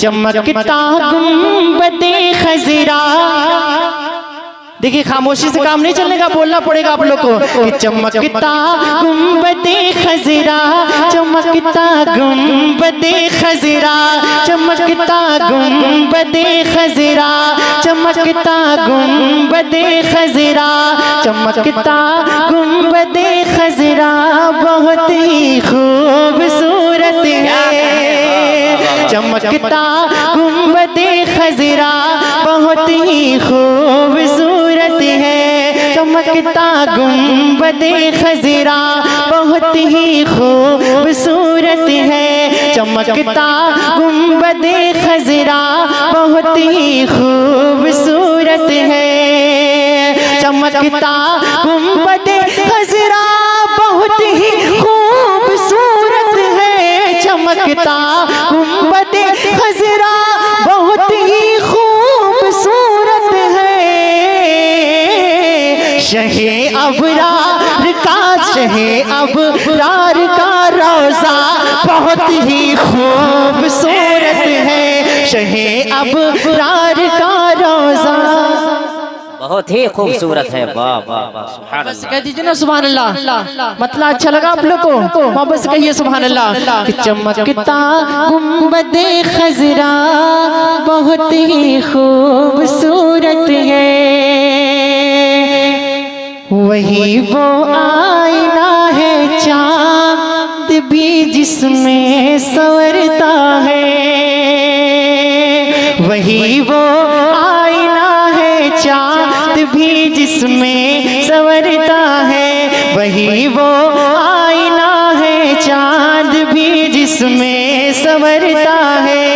चमकता गुंबदे खजरा। देखिए खामोशी से काम नहीं चलने का, बोलना पड़ेगा आप लोग को कि चमकता गुंबदे खजरा, चमकता गुंबदे खजरा, चमकता गुंबदे खजरा, चमकता गुंबदे खजरा, चमकता गुंबदे खजरा बहुत ही खूबसूरत है। चमकता गुंबदे खजरा बहुत ही खूबसूरत है। चमकता गुंबदे खजरा बहुत ही खूबसूरत है। चमकता गुंबदे खजरा बहुत ही खूबसूरत है। चमकता गुंबदे खजरा बहुत ही खूबसूरत है। चमकता गुंबदे खजरा बहुत ही खूबसूरत है। शहे अबरार का, शहे अबरार का रोज़ा बहुत ही खूबसूरत है। शहे अबरार का रोज़ा बहुत ही खूबसूरत है। वाह वाह वाह, बस कह दीजिए ना सुभान अल्लाह। मतलब अच्छा लगा आप लोग को? वापस कहिए सुभान अल्लाह। कि चमकता गुंबदे खजरा बहुत ही खूबसूरत है। वही वो आईना है चाँद भी जिसमें संवरता है। वही वो आईना है चाँद भी जिसमें संवरता है। वही वो आईना है चाँद भी जिसमें संवरता है।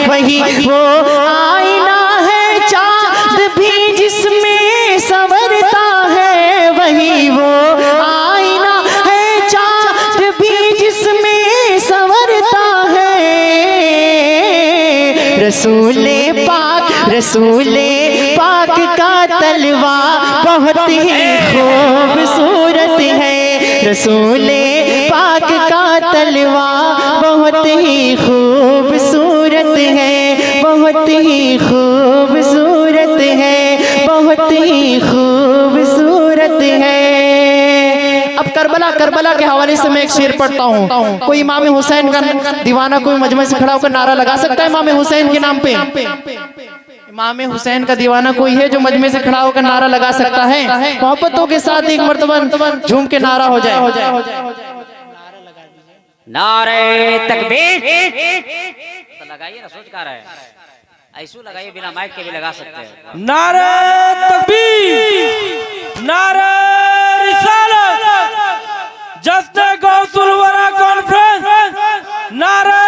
वही वो आईना है चाँद भी जिसमें संवरता है। वही वो आईना है चाँद भी जिसमें संवरता है। रसूले पाक, रसूले पाक का तलवा बहुत ही खूबसूरत है। रसूले पाक का तलवा बहुत ही खूबसूरत है। बहुत ही खूबसूरत है। बहुत ही खूबसूरत है। अब करबला के हवाले से मैं एक शेर पढ़ता हूँ। कोई इमाम हुसैन का दीवाना कोई मजमे से खड़ा होकर नारा लगा सकता है इमाम हुसैन के नाम पे? इमाम हुसैन का दीवाना कोई है जो मजमे से खड़ा होकर नारा लगा सकता है? मोहब्बतों के साथ एक मर्तबा झूम के नारा हो जाए। नारे तकबीर तो लगाइए ना, सोच कर रहे हैं ऐसू लगाइए, बिना माइक के भी लगा सकते हैं। नारे तकबीर, नारे रिसालत, जश्न गौसुल वरा कॉन्फ्रेंस, नारे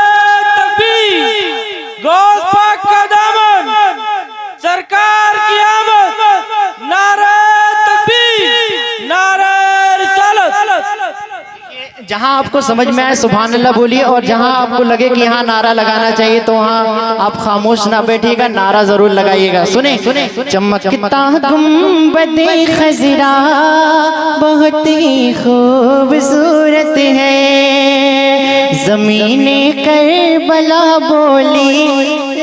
तकबीर, गौस पाक का दामन, सरकार की आमद, नारे तकबीर, नारे रिसालत। जहां आपको समझ में आए सुभान अल्लाह बोलिए, और जहां आपको लगे कि यहाँ नारा लगाना चाहिए तो वहाँ आप खामोश ना बैठिएगा, नारा जरूर लगाइएगा। सुने, चमकता गुंबदे खजरा बहुत ही खूबसूरत है। ज़मीने करबला बोली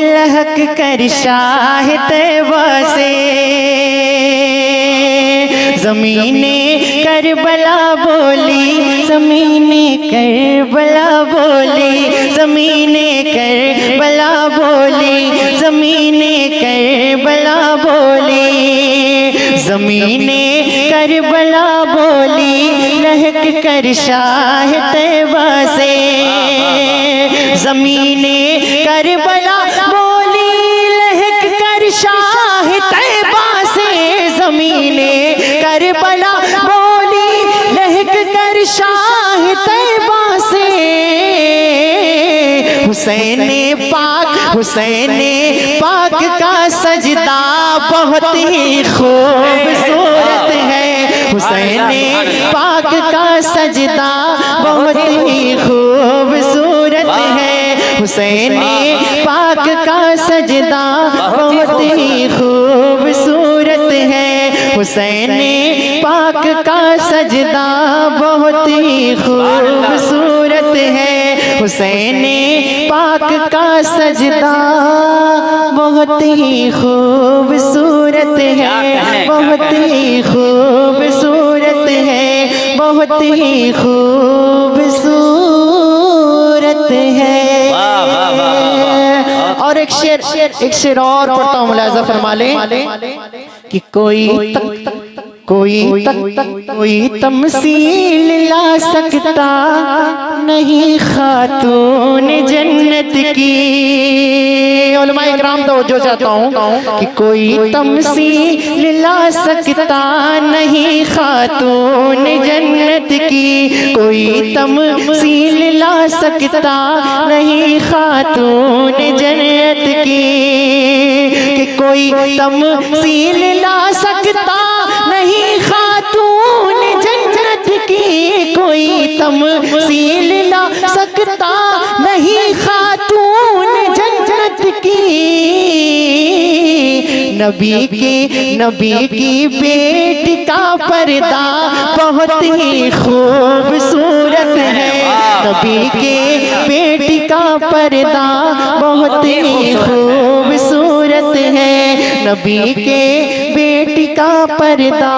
लहक कर शाह तैबा से। ज़मीने करबला बोली, ज़मीने करबला बोली, ज़मीने करबला बोली, ज़मीने करबला बोली, ज़मीने करबला बोली लहक कर शाह तैबा से। ज़मीने करबला बोली लहक कर शाह तैबा से। ज़मीने करबला बोली लहक कर शाह तैबा से। हुसैने पाक, हुसैने पाक का सजदा बहुत ही खूबसूरत है। हुसैने पाक का सजदा बहुत ही खूबसूरत है। हुसैने पाक का सजदा बहुत ही खूबसूरत है। हुसैने पाक का सजदा बहुत ही खूबसूरत है। हुसैन पाक का सजदा बहुत ही खूबसूरत है, बहुत ही खूबसूरत है, बहुत ही खूबसूरत है। और एक शेर और पढ़ता हूँ, मुलाजा फरमा ले कि कोई तमसील ला सकता नहीं खातून जन्नत की। उलमाए इकराम तो जो चाहता हूँ कि कोई तमसील ला सकता नहीं खातून जन्नत की, कोई तमसील ला सकता नहीं खातून जन्नत की, कि कोई तमसील ला सकता नहीं खातून जन्नत की, कोई तमसील ला सकता नहीं खातून जन्नत की। नबी की बेटी का पर्दा बहुत ही खूबसूरत है, नबी के बेटी का पर्दा बहुत ही खूबसूरत है, नबी के बेटी का पर्दा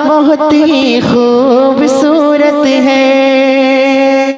बहुत ही खूबसूरत है।